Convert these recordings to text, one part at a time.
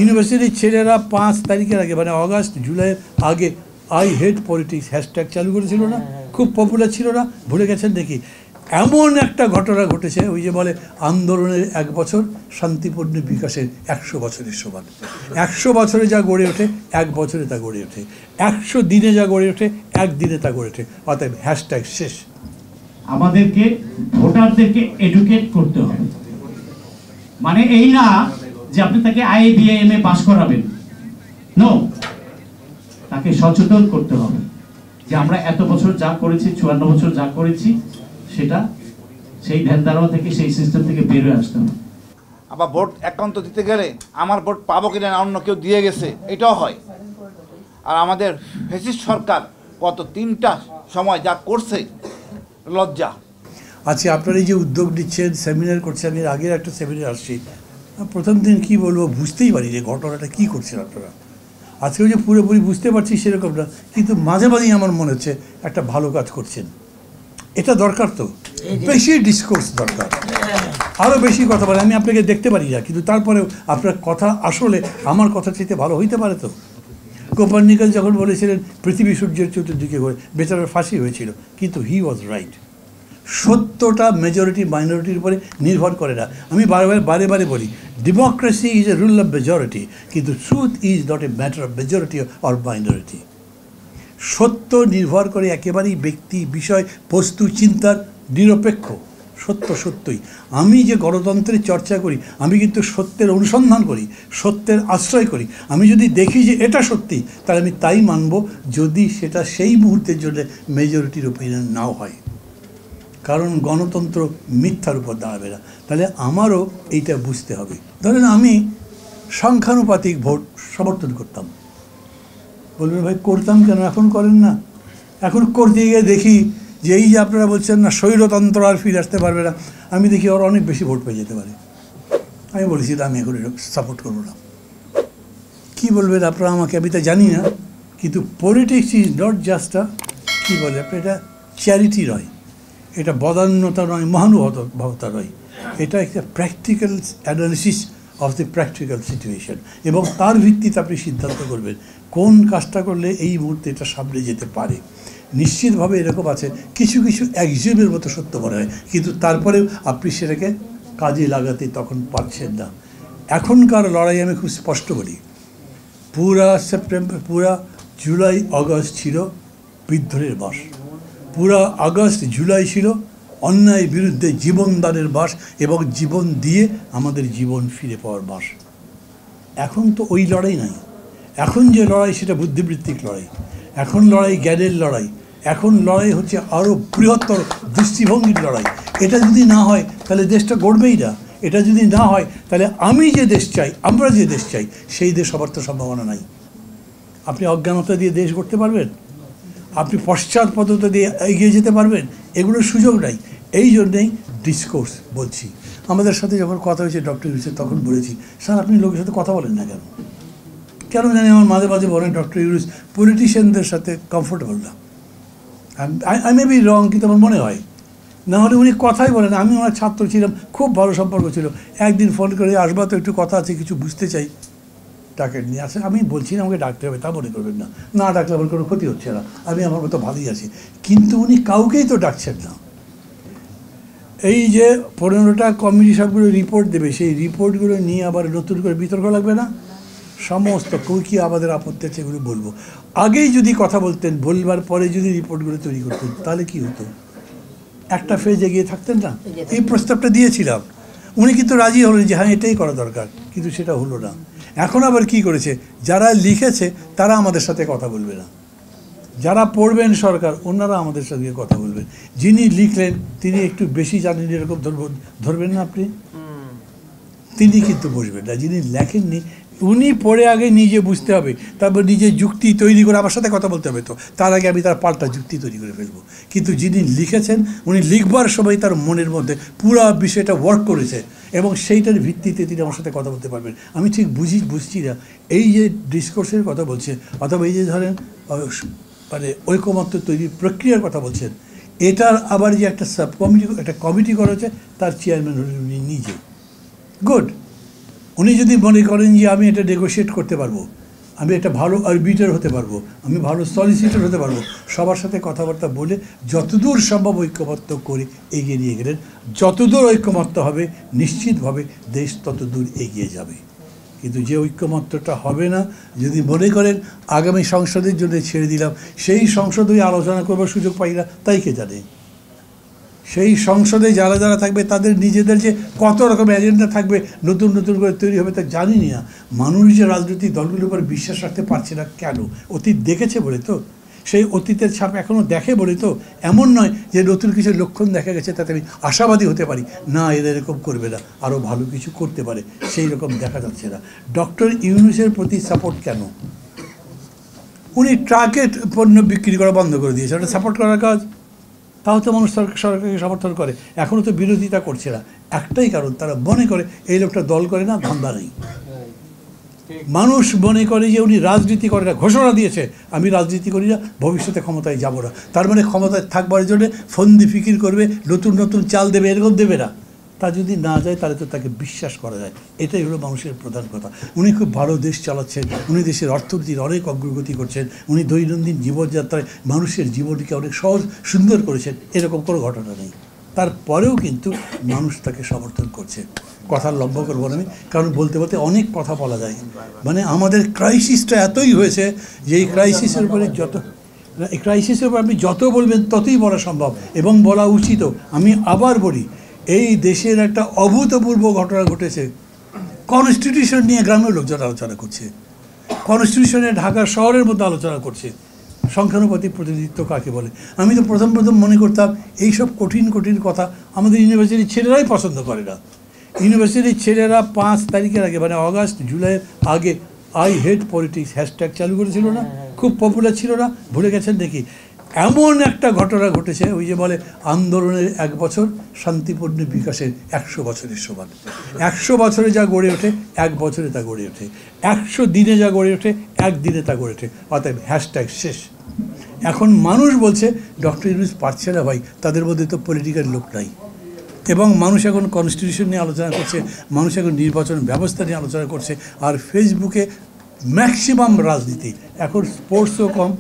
ইউনিভার্সিটির ছেলেরা 5 তারিখের আগে মানে আগস্ট জুলাইয়ের আগে আই হেট পলিটিক্স হ্যাশট্যাগ চালু করেছিল না, খুব পপুলার ছিল না, ভুলে গেছেন দেখি। এমন একটা ঘটনা ঘটেছে, ওই যে বলে আন্দোলনের 1 বছর শান্তিপূর্ণ বিকাশের 100 বছরের সমান। 100 বছরে যা গড়ে ওঠে 1 বছরে তা গড়ে ওঠে, 100 দিনে যা গড়ে ওঠে 1 দিনে তা গড়ে ওঠে। অতএব হ্যাশট্যাগ শেষ। আমাদেরকে ভোটারদেরকে এডুকেট করতে হবে, মানে এই না যে আপনি তাকে IBM পাস করাবেন, নো, তাকে সচেতন করতে হবে যে আমরা এত বছর যা করেছি, 54 বছর যা করেছি, সেটা সেই ধ্যান ধারণা থেকে, সেই সিস্টেম থেকে বের হয়ে আসতে হবে। আবার ভোট একান্ত দিতে গেলে আমার ভোট পাবো কিনা না অন্য কেউ দিয়ে গেছে এটাও হয়। আর আমাদের ফ্যাসিস্ট সরকার গত 3টা সময় যা করছে লজ্জা। আচ্ছা, আপনারা এই যে উদ্যোগ নিচ্ছেন, সেমিনার করছেন, আমি আগের একটা সেমিনার আসছি, প্রথম দিন কী বলবো বুঝতেই পারি যে ঘটনাটা কী করছেন আপনারা। আজকেও যে পুরোপুরি বুঝতে পারছি সেরকম না, কিন্তু মাঝে মাঝেই আমার মনে হচ্ছে একটা ভালো কাজ করছেন। এটা দরকার, তো বেশি ডিসকোর্স দরকার, আরও বেশি কথা বলে। আমি আপনাকে দেখতে পারি না, কিন্তু তারপরেও আপনার কথা আসলে আমার কথা চাইতে ভালো হইতে পারে। তো কোপার্নিকাস যখন বলেছিলেন পৃথিবী সূর্যের চতুর্দিকে ঘোরে, বেচারার ফাঁসি হয়েছিল, কিন্তু হি ওয়াজ রাইট। সত্যটা মেজরিটি মাইনরিটির উপরে নির্ভর করে না। আমি বারে বারে বলি, democracy is a rule of majority, কিন্তু truth is not a matter of majority or minority. সত্য নির্ভর করে একেবারেই ব্যক্তি, বিষয়, বস্তু, চিন্তার নিরপেক্ষ। সত্য সত্যই। আমি যে গণতন্ত্রের চর্চা করি, আমি কিন্তু সত্যের অনুসন্ধান করি, সত্যের আশ্রয় করি। আমি যদি দেখি যে এটা সত্যি, তাহলে আমি তাই মানব, যদি সেটা সেই মুহূর্তের জন্য মেজরিটির ওপিনিয়ন নাও হয়। কারণ গণতন্ত্র মিথ্যার উপর দাঁড়াবে না। তাহলে আমারও এইটা বুঝতে হবে। ধরেন আমি সংখ্যানুপাতিক ভোট সমর্থন করতাম, বলবেন ভাই করতাম কেন, এখন করেন না? এখন করতে গিয়ে দেখি যে এই যে আপনারা বলছেন না স্বৈরতন্ত্র আর ফিরে আসতে পারবে না, আমি দেখি ওরা অনেক বেশি ভোট পেয়ে যেতে পারে। আমি বলেছি আমি এখন সাপোর্ট করবো না। কী বলবেন আপনারা আমাকে, আমি তা জানি না, কিন্তু পলিটিক্স ইজ নট জাস্ট কী বলে আপনার, এটা চ্যারিটি নয়, এটা বদান্যতা নয়, মহানুভবতা নয়, এটা একটা practical analysis of the practical situation, এবং তার ভিত্তিতে আপনি সিদ্ধান্ত করবেন কোন কাজটা করলে এই মুহূর্তে এটা সামনে যেতে পারে। নিশ্চিতভাবে এরকম আছে কিছু কিছু অ্যাক্সিওমের মতো সত্য মনে হয়, কিন্তু তারপরেও আপনি সেটাকে কাজে লাগাতে তখন পারছেন না। এখনকার লড়াই আমি খুব স্পষ্ট বলি, পুরা সেপ্টেম্বর, পুরা জুলাই আগস্ট ছিল বিদ্রোহের মাস, পুরা আগস্ট জুলাই ছিল অন্যায় বিরুদ্ধে জীবনদানের মাস এবং জীবন দিয়ে আমাদের জীবন ফিরে পাওয়ার মাস। এখন তো ওই লড়াই নাই। এখন যে লড়াই সেটা বুদ্ধিবৃত্তিক লড়াই, এখন লড়াই জ্ঞানের লড়াই, এখন লড়াই হচ্ছে আরও বৃহত্তর দৃষ্টিভঙ্গির লড়াই। এটা যদি না হয় তাহলে দেশটা গড়বেই না। এটা যদি না হয় তাহলে আমি যে দেশ চাই, আমরা যে দেশ চাই, সেই দেশ হবার তো সম্ভাবনা নাই। আপনি অজ্ঞানতা দিয়ে দেশ গড়তে পারবেন? আপনি পশ্চাৎপদতা দিয়ে এগিয়ে যেতে পারবেন? এগুলোর সুযোগ নাই। এই জন্যেই ডিসকোর্স বলছি। আমাদের সাথে যখন কথা হয়েছে ডক্টর ইউনুসের, তখন বলেছি স্যার আপনি লোকের সাথে কথা বলেন না কেন? কেন জানি আমার মাঝে মাঝে বলেন ডক্টর ইউনুস পলিটিশিয়ানদের সাথে কমফোর্টেবল না। আই মে বি রং, কিন্তু আমার মনে হয় না হলে উনি কথাই বলেন। আমি ওনার ছাত্র ছিলাম, খুব ভালো সম্পর্ক ছিল। একদিন ফোন করে আসবা তো, একটু কথা আছে, কিছু বুঝতে চাই, ডাকেন নিয়ে আসে। আমি বলছি না আমাকে ডাকতে হবে, তা মনে করবেন না, না ডাকলে আমার কোনো ক্ষতি হচ্ছে না, আমি আমার মতো ভালোই আছি। কিন্তু উনি কাউকেই তো ডাকছেন না। এই যে 15টা কমিটি সবগুলো রিপোর্ট দেবে, সেই রিপোর্টগুলো নিয়ে আবার নতুন করে বিতর্ক লাগবে না? সমস্ত কী আমাদের আপত্তি আছে এগুলো বলবো। আগেই যদি কথা বলতেন, বলবার পরে যদি রিপোর্টগুলো তৈরি করতেন, তাহলে কি হতো? একটা ফেজ এগিয়ে থাকতেন না? এই প্রস্তাবটা দিয়েছিলাম, উনি কিন্তু রাজি হলেন যে হ্যাঁ এটাই করা দরকার, কিন্তু সেটা হলো না। এখন আবার কি করেছে, যারা লিখেছে তারা আমাদের সাথে কথা বলবে না, যারা পড়বেন সরকার ওনারা আমাদের সাথে কথা বলবেন। যিনি লিখলেন তিনি একটু বেশি জানেন এরকম ধরবেন না আপনি, তিনি কিন্তু বসবেন না। যিনি লেখেননি উনি পড়ে আগে নিজে বুঝতে হবে, তারপর নিজে যুক্তি তৈরি করে আমার সাথে কথা বলতে হবে। তো তার আগে আমি তার পাল্টা যুক্তি তৈরি করে ফেলবো। কিন্তু যিনি লিখেছেন উনি লিখবার সময় তার মনের মধ্যে পুরো বিষয়টা ওয়ার্ক করেছে এবং সেইটার ভিত্তিতে তিনি আমার সাথে কথা বলতে পারবেন। আমি ঠিক বুঝছি না এই যে ডিসকোর্সের কথা বলছেন, অথবা এই যে ধরেন মানে ঐকমত্য তৈরির প্রক্রিয়ার কথা বলছেন, এটার আবার যে একটা সাব কমিটি, একটা কমিটি করা হচ্ছে, তার চেয়ারম্যান হলেন উনি নিজে। গুড, উনি যদি মনে করেন যে আমি এটা নেগোশিয়েট করতে পারবো, আমি একটা ভালো আরবিটার হতে পারবো, আমি ভালো সলিসিটর হতে পারবো, সবার সাথে কথাবার্তা বলে যতদূর সম্ভব ঐক্যমত্য করে এগিয়ে নিয়ে গেলেন। যতদূর ঐক্যমত্য হবে নিশ্চিতভাবে দেশ ততদূর এগিয়ে যাবে। কিন্তু যে ঐক্যমত্যটা হবে না, যদি মনে করেন আগামী সংসদের জন্য ছেড়ে দিলাম, সেই সংসদেই আলোচনা করবার সুযোগ পাই না, তাই কে জানে। সেই সংসদে যারা যারা থাকবে তাদের নিজেদের যে কত রকম এজেন্ডা থাকবে, নতুন নতুন করে তৈরি হবে, তা জানি না। মানুষ যে রাজনৈতিক দলগুলোর উপর বিশ্বাস রাখতে পারছে না কেন? অতীত দেখেছে বলে তো, সেই অতীতের ছাপ এখনও দেখে বলে তো। এমন নয় যে নতুন কিছু লক্ষণ দেখা গেছে তাতে আমি আশাবাদী হতে পারি, না এরা এরকম করবে না, আরও ভালো কিছু করতে পারে, সেই রকম দেখা যাচ্ছে না। ডক্টর ইউনূসের প্রতি সাপোর্ট কেন? উনি ট্রাকে পণ্য বিক্রি করা বন্ধ করে দিয়েছে, ওটা সাপোর্ট করার কাজ? তাও তো মানুষ সরকারকে সমর্থন করে, এখনও তো বিরোধিতা করছে না। একটাই কারণ, তারা মনে করে এই লোকটা দল করে না, ধান্দা নেই। মানুষ মনে করে যে উনি রাজনীতি করে না, ঘোষণা দিয়েছে আমি রাজনীতি করি না, ভবিষ্যতে ক্ষমতায় যাব না। তার মানে ক্ষমতায় থাকবার জন্য ফন্দি ফিকির করবে, নতুন নতুন চাল দেবে, এরকম দেবে না। তা যদি না যায় তাহলে তো তাকে বিশ্বাস করা যায়। এটাই হলো মানুষের প্রধান কথা। উনি খুব ভালো দেশ চালাচ্ছেন, উনি দেশের অর্থনীতির অনেক অগ্রগতি করছেন, উনি দৈনন্দিন জীবনযাত্রায় মানুষের জীবনকে অনেক সহজ সুন্দর করেছেন, এরকম কোনো ঘটনা নেই। তারপরেও কিন্তু মানুষ তাকে সমর্থন করছে। কথা লম্বা করবো না আমি, কারণ বলতে বলতে অনেক কথা বলা যায়। মানে আমাদের ক্রাইসিসটা এতই হয়েছে যে এই ক্রাইসিসের উপরে এই ক্রাইসিসের উপর আপনি যত বলবেন ততই বলা সম্ভব এবং বলা উচিতও। আমি আবার বলি, এই দেশের একটা অভূতপূর্ব ঘটনা ঘটেছে। কনস্টিটিউশন নিয়ে গ্রামের লোকজন আলোচনা করছে, কনস্টিটিউশনে ঢাকার শহরের মধ্যে আলোচনা করছে, সংখ্যানুপাতিক প্রতিনিধিত্ব কাকে বলে। আমি তো প্রথম মনে করতাম এইসব কঠিন কঠিন কথা আমাদের ইউনিভার্সিটির ছেলেরাই পছন্দ করে না। ইউনিভার্সিটির ছেলেরা 5 তারিখের আগে, মানে অগাস্ট জুলাইয়ের আগে আই হেট পলিটিক্স হ্যাশট্যাগ চালু করেছিল না, খুব পপুলার ছিল না, ভুলে গেছেন দেখি। এমন একটা ঘটনা ঘটেছে, ওই যে বলে আন্দোলনের 1 বছর শান্তিপূর্ণ বিকাশের 100 বছরের সমান। 100 বছরে যা গড়ে ওঠে 1 বছরে তা গড়ে ওঠে, 100 দিনে যা গড়ে ওঠে 1 দিনে তা গড়ে ওঠে। অতএব হ্যাশট্যাগ শেষ। এখন মানুষ বলছে ডক্টর ইউনূস পারছে না ভাই, তাদের মধ্যে তো পলিটিক্যাল লোক নাই। এবং মানুষ এখন কনস্টিটিউশন নিয়ে আলোচনা করছে, মানুষ এখন নির্বাচন ব্যবস্থা নিয়ে আলোচনা করছে, আর ফেসবুকে ম্যাক্সিমাম রাজনীতি। এখন স্পোর্টসও কম।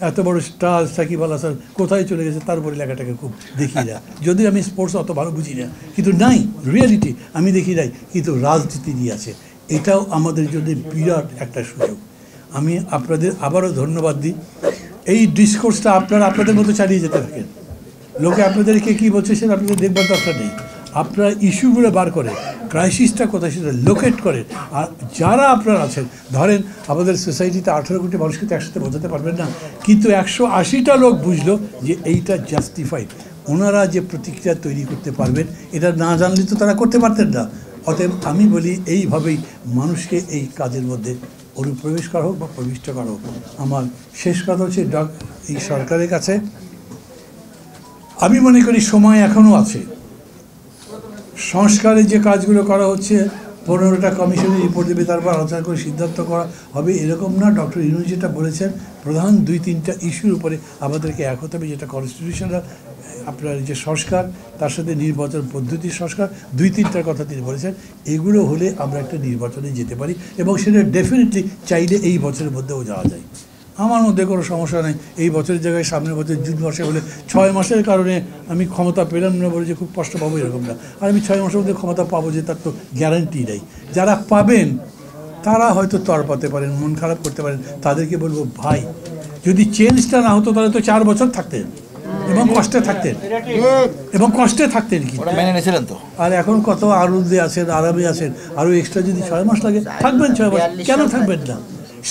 এত বড় স্টার সাকিব আল হাসান কোথায় চলে গেছে তার বলে লেখাটাকে খুব দেখি না, যদি আমি স্পোর্টস অত ভালো বুঝি না, কিন্তু নাই রিয়ালিটি আমি দেখি নাই, কিন্তু রাজনীতি নিয়ে আছে। এটাও আমাদের জন্য বিরাট একটা সুযোগ। আমি আপনাদের আবারও ধন্যবাদ দিই। এই ডিসকোর্সটা আপনারা আপনাদের মতো চালিয়ে যেতে থাকেন। লোকে আপনাদেরকে কী বলছে সেটা আপনাদের দেখবার দরকার নেই। আপনারা ইস্যুগুলো বার করে, ক্রাইসিসটা কোথায় সেটা লোকেট করেন। আর যারা আপনারা আছেন, ধরেন আমাদের সোসাইটিতে 18 কোটি মানুষকে তো একসাথে বোঝাতে পারবেন না, কিন্তু 180টা লোক বুঝলো যে এইটা জাস্টিফাইড। ওনারা যে প্রতিক্রিয়া তৈরি করতে পারবেন, এটা না জানলে তো তারা করতে পারতেন না। অতএব আমি বলি এইভাবেই মানুষকে এই কাজের মধ্যে অনুপ্রবেশ করা হোক বা প্রবিষ্ট করা হোক। আমার শেষ কথা হচ্ছে এই সরকারের কাছে আমি মনে করি সময় এখনও আছে। সংস্কারের যে কাজগুলো করা হচ্ছে, 15টা কমিশনের রিপোর্ট দেবে, তারপর আলোচনা করে সিদ্ধান্ত করা হবে, এরকম না। ডক্টর ইউনূস যেটা বলেছেন, প্রধান 2-3টা ইস্যুর উপরে আমাদেরকে এক হতে হবে, যেটা কনস্টিটিউশনাল আপনার যে সংস্কার, তার সাথে নির্বাচন পদ্ধতির সংস্কার, 2-3টার কথা তিনি বলেছেন। এগুলো হলে আমরা একটা নির্বাচনে যেতে পারি এবং সেটা ডেফিনেটলি চাইলে এই বছরের মধ্যেও যাওয়া যায়। আমার মধ্যে কোনো সমস্যা নেই। এই বছরের জায়গায় সামনের বছর জুন মাসে হলে 6 মাসের কারণে আমি ক্ষমতা পেলাম না বলে যে খুব কষ্ট পাবো এরকম না। আর আমি 6 মাসের মধ্যে ক্ষমতা পাবো যে তার তো গ্যারান্টি নেই। যারা পাবেন তারা হয়তো তরপাতে পারেন, মন খারাপ করতে পারেন। তাদেরকে বলবো, ভাই যদি চেঞ্জটা না হতো তাহলে তো 4 বছর থাকতেন এবং কষ্টে থাকতেন কি মেনে নিয়েছিলেন তো। আর এখন কত আনন্দে আছেন, আরামে আছেন। আরও এক্সট্রা যদি 6 মাস লাগে থাকবেন, 6 মাস কেন থাকবেন না?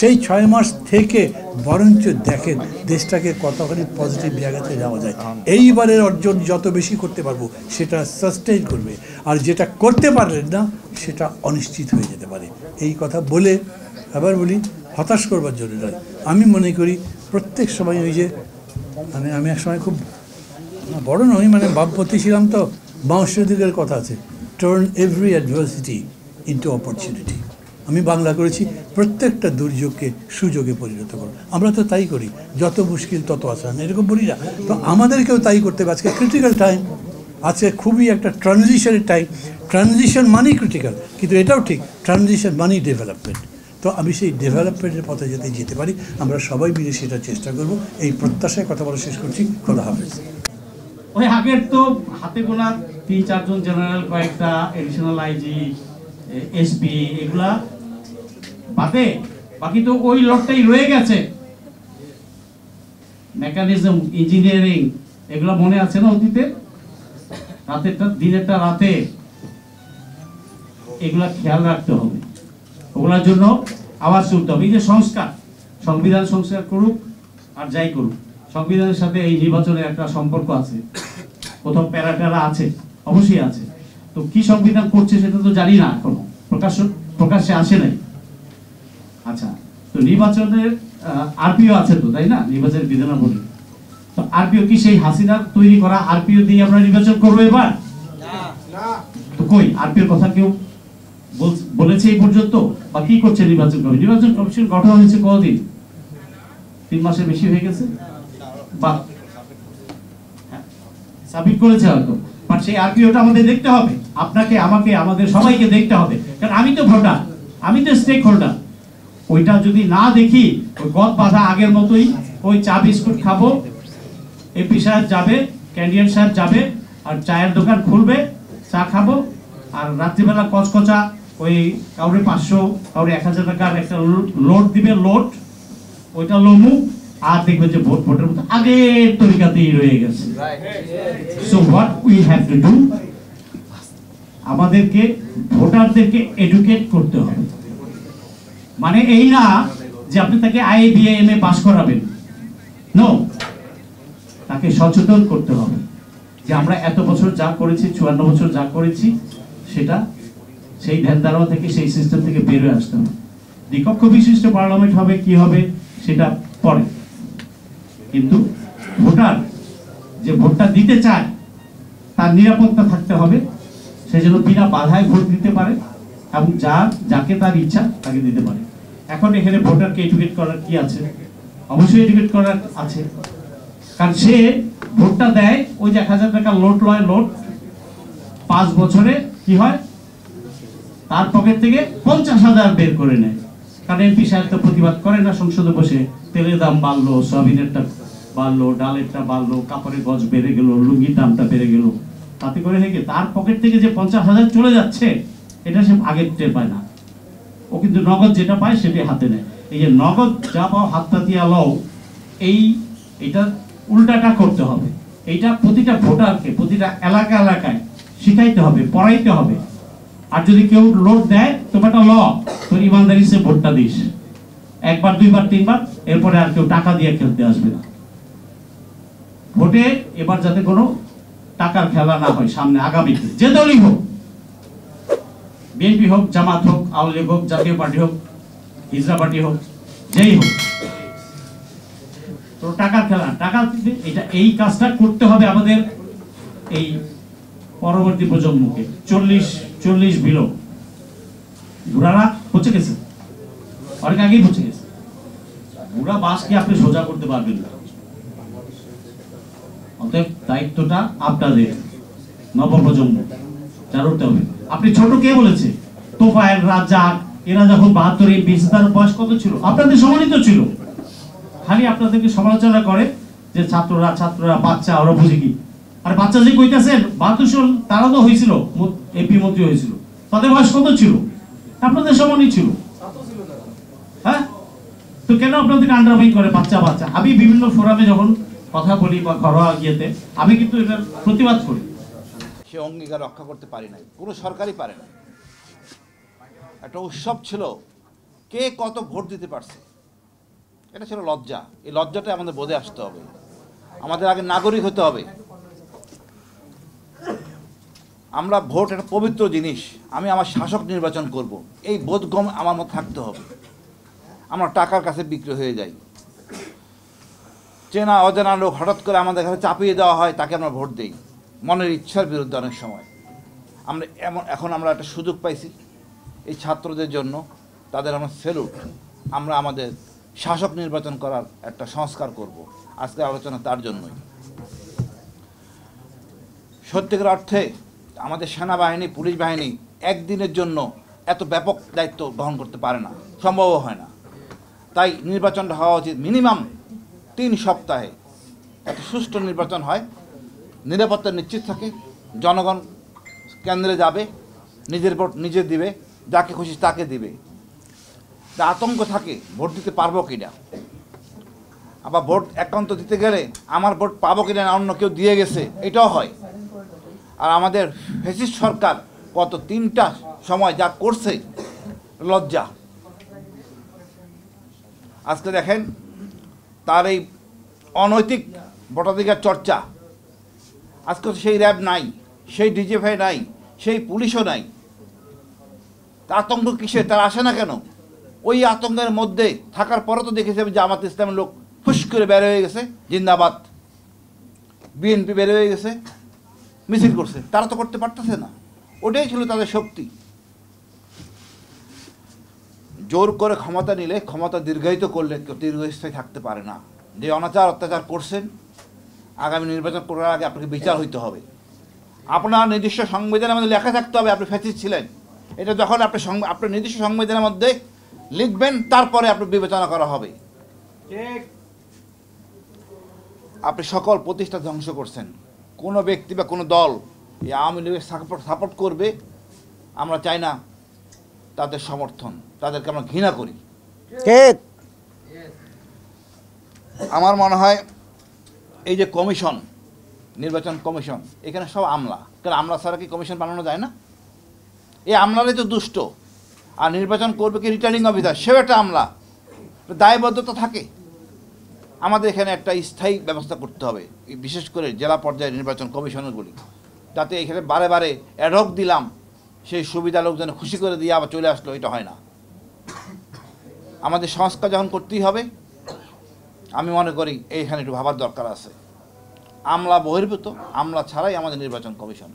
সেই 6 মাস থেকে বরঞ্চ দেখেন দেশটাকে কতখানি পজিটিভ জায়গাতে যাওয়া যায়। এইবারের অর্জন যত বেশি করতে পারবো সেটা সাস্টেইন করবে, আর যেটা করতে পারলেন না সেটা অনিশ্চিত হয়ে যেতে পারে। এই কথা বলে আবার বলি, হতাশ করবার জন্য নয়। আমি মনে করি প্রত্যেক সময় ওই যে আমি এক সময় খুব বড় নই, মানে বামপন্থী ছিলাম, তো বাংশদিকের কথা আছে, turn every adversity into opportunity. আমি বাংলা করেছি প্রত্যেকটা দুর্যোগকে সুযোগে পরিণত করো। আমরা তো তাই করি, যত মুশকিল তত আসান, এরকম বলি না? তো আমাদেরকেও তাই করতে হবে। আজকে ক্রিটিক্যাল টাইম, আজকে খুবই একটা ট্রানজিশনের টাইম। ট্রানজিশন মানি ক্রিটিক্যাল, কিন্তু এটাও ঠিক ট্রানজিশন মানি ডেভেলপমেন্ট। তো আমি সেই ডেভেলপমেন্টের পথে যাতে যেতে পারি, আমরা সবাই মিলে সেটা চেষ্টা করব। এই প্রত্যাশায় কথা বলা শেষ করছি। খোদা হাফেজ। ওই আগের তো হাতে গোনা 3-4 জন জেনারেল, কয়েকটা এডিশনাল আইজি, এসপি, এগুলা বাদে বাকি তো ওই লটটাই রয়ে গেছে। মেকানিজম, ইঞ্জিনিয়ারিং, এগুলো মনে আছে না অতীতে? রাতেরটা দিনেরটা রাতে, এগুলা খেয়াল রাখতে হবে। ওগুলোর জন্য আওয়াজ তুলতে হবে। এই যে সংস্কার, সংবিধান সংস্কার করুক আর যাই করুক, সংবিধানের সাথে এই নির্বাচনের একটা সম্পর্ক আছে, কোথাও প্যারা আছে, অবশ্যই আছে। তো কি সংবিধান করছে সেটা তো জানি না, এখনো প্রকাশ্যে আসে নাই। আচ্ছা, তো নির্বাচনের আরপিও আছে তো, তাই না? নির্বাচনের বিধানাবলী। তো আরপিও কি সেই হাসিনা তৈরি করা আরপিও দিয়ে আমরা নির্বাচন করবো এবার? তো কই আরপিওর কথা কেউ বলেছে এই পর্যন্ত? বা কি করছে নির্বাচন কমিশন? নির্বাচন কমিশন গঠন হয়েছে কতদিন? 3 মাসের বেশি হয়ে গেছে। বা সাবমিট করেছে হয়তো, বাট সেই আরপিওটা আমাদের দেখতে হবে। আপনাকে, আমাকে, আমাদের সবাইকে দেখতে হবে, কারণ আমি তো ভোটার, আমি তো স্টেক হোল্ডার। ওইটা যদি না দেখি, ওই গদ বাঁধা আগের মতোই, ওই চা বিস্কুট খাবো, এমপি সাহেব যাবে, ক্যান্ডিডেট সাহেব যাবে, আর চায়ের দোকান খুলবে, চা খাবো, আর রাত্রিবেলা কচকচা ওই কাউরে 500, কাউরে 1000 টাকার একটা লোড দিবে, লোড, ওইটা লমু, আর দেখবে যে ভোটের মতো আগের তরিকাতেই রয়ে গেছে। So what we have to do, আমাদেরকে ভোটারদেরকে এডুকেট করতে হবে। মানে এই না যে আপনি তাকে IABAMA পাস করাবেন, নো, তাকে সচেতন করতে হবে যে আমরা এত বছর যা করেছি, 54 বছর যা করেছি, সেটা সেই ধ্যান ধারণা থেকে, সেই সিস্টেম থেকে বেরোয় আসতে হবে। দ্বিকক্ষ বিশিষ্ট পার্লামেন্ট হবে কি হবে সেটা পরে, কিন্তু ভোটার যে ভোটটা দিতে চায় তার নিরাপত্তা থাকতে হবে, সে যেন বিনা বাধায় ভোট দিতে পারে এবং যাকে তার ইচ্ছা তাকে দিতে পারে। এখন এখানে ভোটারকে এডুকেট করার কি আছে? অবশ্যই এডুকেট করার আছে, কারণ সে ভোটটা দেয়, ওই যে 1000 টাকা লোড লয়, লোড 5 বছরে কি হয়, তার পকেট থেকে 50,000 বের করে নেয়। কারণ এমপি সাহেব তো প্রতিবাদ করে না সংসদে বসে, তেলের দাম বাড়লো, সয়াবিনেরটা বাড়লো, ডালেরটা বাড়লো, কাপড়ের গজ বেড়ে গেল, লুঙ্গির দামটা বেড়ে গেল, তাতে করে থেকে তার পকেট থেকে যে 50,000 চলে যাচ্ছে, এটা সে আগে টের পায় না। ও কিন্তু নগদ যেটা পায় সেটাই হাতে নেয়। এই যে নগদ যা পাও হাত পাতিয়া লও, এটা উল্টাটা করতে হবে। এইটা প্রতিটা ভোটারকে, প্রতিটা এলাকায় শিখাইতে হবে, পড়াইতে হবে। আর যদি কেউ লোড দেয়, তোমারটা ল, তোর ইমানদারি সে ভোটটা দিস, 1 বার 2 বার 3 বার, এরপরে আর কেউ টাকা দিয়ে খেলতে আসবে না। ভোটে এবার যাতে কোনো টাকার খেলা না হয় সামনে, আগামীতে যে দলই হোক, বিএনপি হোক, জামাত হোক, আওয়ামী লীগ হোক, জাতীয় পার্টি হোক, হিজড়া পার্টি হোক, যেই হোক, তো টাকার খেলা, টাকা এটা, এই কাজটা করতে হবে আমাদের এই পরবর্তী প্রজন্মকে। 40 বিলো বুড়ারা পচে গেছে, অনেক আগেই পচে গেছে। বুড়া বাসকে আপনি সোজা করতে পারবেন না, অতএব দায়িত্বটা আপনাদের, নবপ্রজন্ম জানতে হবে। আপনি ছোট কে বলেছে? তোফায়েল, রাজ্জাক, এরা যখন 72 এমপি, তার বয়স কত ছিল? আপনাদের সমানিত ছিল। খালি আপনাদেরকে সমালোচনা করে যে ছাত্ররা বাচ্চা, ওরা বুঝে কি। আর বাচ্চা যে কইতাছেন 72 সাল, তারা তো হয়েছিল এমপি মন্ত্রী হয়েছিল, তাদের বয়স কত ছিল? আপনাদের সমানই ছিল। হ্যাঁ, তো কেন আপনাদেরকে আন্ডারমাইন করে বাচ্চা? আমি বিভিন্ন ফোরামে যখন কথা বলি বা ঘরোয়া গিয়েতে, আমি কিন্তু এটার প্রতিবাদ করি। সে অঙ্গীকার রক্ষা করতে পারি নাই, পুরো সরকারই পারে না। একটা উৎসব ছিল, কে কত ভোট দিতে পারছে, এটা ছিল লজ্জা। এই লজ্জাটা আমাদের বোধে আসতে হবে। আমাদের আগে নাগরিক হতে হবে। আমরা ভোট একটা পবিত্র জিনিস, আমি আমার শাসক নির্বাচন করব, এই বোধগম্য আমার মধ্যে থাকতে হবে। আমরা টাকার কাছে বিক্রি হয়ে যাই, চেনা অজানা লোক হঠাৎ করে আমাদের কাছে চাপিয়ে দেওয়া হয়, তাকে আমরা ভোট দিই মনের ইচ্ছার বিরুদ্ধে। অনেক সময় এখন আমরা একটা সুযোগ পাইছি এই ছাত্রদের জন্য, তাদের আমরা স্যালুট। আমরা আমাদের শাসক নির্বাচন করার একটা সংস্কার করব। আজকের আলোচনা তার জন্যই। সত্যিকার অর্থে আমাদের সেনাবাহিনী পুলিশ বাহিনী একদিনের জন্য এত ব্যাপক দায়িত্ব গ্রহণ করতে পারে না, সম্ভবও হয় না। তাই নির্বাচনটা হওয়া উচিত মিনিমাম 3 সপ্তাহে, এত সুষ্ঠু নির্বাচন হয়, নিরাপত্তা নিশ্চিত থাকে, জনগণ কেন্দ্রে যাবে, নিজের ভোট নিজে দিবে, যাকে খুশি তাকে দিবে। আতঙ্ক থাকে ভোট দিতে পারবো কিনা, আবার ভোট একান্ত দিতে গেলে আমার ভোট পাবো কিনা অন্য কেউ দিয়ে গেছে, এটাও হয়। আর আমাদের ফ্যাসিস্ট সরকার গত 3টা সময় যা করছে লজ্জা। আজকে দেখেন তার এই অনৈতিক ভোটাধিকার চর্চা, আজকে সেই র্যাব নাই, সেই ডিজিএফআই নাই, সেই পুলিশও নাই। আতঙ্ক কিসে, তারা আসে না কেন? ওই আতঙ্কের মধ্যে থাকার পরে তো দেখেছি আমি জামাত ইসলামের লোক ফুস করে বের হয়ে গেছে, জিন্দাবাদ, বিএনপি বের হয়ে গেছে, মিছিল করছে। তারা তো করতে পারতেছে না, ওটাই ছিল তাদের শক্তি। জোর করে ক্ষমতা নিলে, ক্ষমতা দীর্ঘায়িত করলে কেউ দীর্ঘস্থায়ী থাকতে পারে না। যে অনাচার অত্যাচার করছেন, আগামী নির্বাচন করার আগে আপনাকে বিচার হইতে হবে। আপনার নির্দিষ্ট সংবিধানের মধ্যে লেখা থাকতে হবে আপনি ফ্যাসিস্ট ছিলেন। এটা যখন আপনি আপনার নির্দিষ্ট সংবিধানের মধ্যে লিখবেন, তারপরে আপনি বিবেচনা করা হবে। আপনি সকল প্রতিষ্ঠা ধ্বংস করছেন। কোনো ব্যক্তি বা কোনো দল এই আওয়ামী লীগের সাপোর্ট করবে, আমরা চাই না তাদের সমর্থন, তাদেরকে আমরা ঘৃণা করি। ঠিক। আমার মনে হয় এই যে কমিশন, নির্বাচন কমিশন, এখানে সব আমলা। কারণ আমলা ছাড়া কি কমিশন বানানো যায় না? এই আমলারাই তো দুষ্ট। আর নির্বাচন করবে কি রিটার্নিং অফিসার, সেও একটা আমলা, দায়বদ্ধতা থাকে। আমাদের এখানে একটা স্থায়ী ব্যবস্থা করতে হবে, বিশেষ করে জেলা পর্যায়ে নির্বাচন কমিশনারগুলি, যাতে এখানে বারে বারে অ্যাডহক দিলাম, সেই সুবিধা লোকজন খুশি করে দিয়ে আবার চলে আসলো, এটা হয় না। আমাদের সংস্কার যখন করতেই হবে, আমি মনে করি এইখানে একটু ভাবার দরকার আছে। আমলা বহির্ভূত, আমলা ছাড়াই আমাদের নির্বাচন কমিশন।